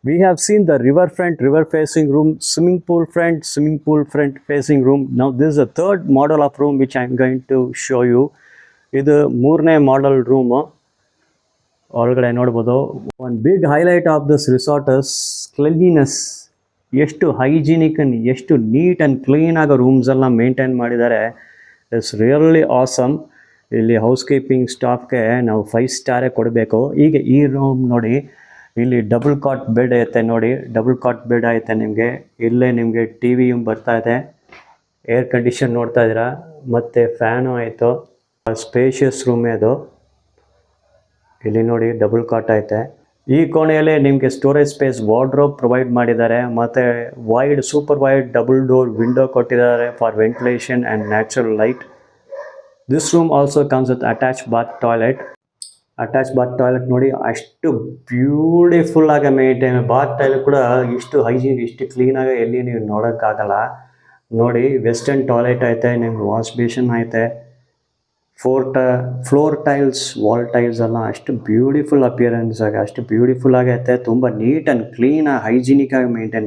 We have seen the river facing room, swimming pool front facing room. Now this is the third model of room which I am going to show you. ಇದು ಮೂರನೇ model room. ಒಳಗಡೆ ನೋಡ್ಬೋದು. ಒಂದು big highlight of this resort is cleanliness. ಎಷ್ಟು hygienic and ಎಷ್ಟು neat and ಕ್ಲೀನಾಗಿ rooms ಎಲ್ಲ maintain ಮಾಡಿದ್ದಾರೆ. It's really awesome. ಇಲ್ಲಿ ಹೌಸ್ ಕೀಪಿಂಗ್ ಸ್ಟಾಫ್ಗೆ ನಾವು 5 ಸ್ಟಾರೇ ಕೊಡಬೇಕು. ಈಗ ಈ ರೂಮ್ ನೋಡಿ, ಇಲ್ಲಿ ಡಬಲ್ ಕಾಟ್ ಬೆಡ್ ಐತೆ ನೋಡಿ, ಡಬಲ್ ಕಾಟ್ ಬೆಡ್ ಐತೆ ನಿಮಗೆ. ಇಲ್ಲೇ ನಿಮಗೆ ಟಿ ವಿಯು ಬರ್ತಾ ಇದೆ, ಏರ್ ಕಂಡೀಷನ್ ನೋಡ್ತಾ ಇದ್ದೀರಾ, ಮತ್ತು ಫ್ಯಾನು ಆಯಿತು. ಸ್ಪೇಷಿಯಸ್ ರೂಮೇ ಅದು. ಇಲ್ಲಿ ನೋಡಿ ಡಬಲ್ ಕಾಟ್ ಐತೆ. ಈ ಕೋಣೆಯಲ್ಲಿ ನಿಮಗೆ ಸ್ಟೋರೇಜ್ ಸ್ಪೇಸ್, ವಾರ್ಡ್ರೋಬ್ ಪ್ರೊವೈಡ್ ಮಾಡಿದ್ದಾರೆ, ಮತ್ತು wide super wide double door window ಕೊಟ್ಟಿದ್ದಾರೆ for ventilation and natural light. This room also comes with attach bath toilet. Attach bath toilet ನೋಡಿ ಅಷ್ಟು ಬ್ಯೂಟಿಫುಲ್ಲಾಗಿ ಮೇಂಟೈನ್. ಬಾತ್ ಟಾಯ್ಲೆಟ್ ಕೂಡ ಇಷ್ಟು ಹೈಜೀನ್, ಇಷ್ಟು ಕ್ಲೀನಾಗಿ ಎಲ್ಲಿ ನೀವು ನೋಡೋಕ್ಕಾಗಲ್ಲ. ನೋಡಿ ವೆಸ್ಟರ್ನ್ ಟಾಯ್ಲೆಟ್ ಐತೆ, ನಿಮ್ಗೆ ವಾಶ್ ಬೇಷನ್ ಐತೆ, ಫ್ಲೋರ್ ಟೈಲ್ಸ್, ವಾಲ್ ಟೈಲ್ಸ್ ಎಲ್ಲ ಅಷ್ಟು ಬ್ಯೂಟಿಫುಲ್ ಅಪಿಯರೆನ್ಸ್ ಆಗಿ, ಅಷ್ಟು ಬ್ಯೂಟಿಫುಲ್ ಆಗೈತೆ. ತುಂಬ ನೀಟ್ ಆ್ಯಂಡ್ ಕ್ಲೀನಾಗಿ ಹೈಜಿನಿಕ್ ಆಗಿ ಮೇಂಟೈನ್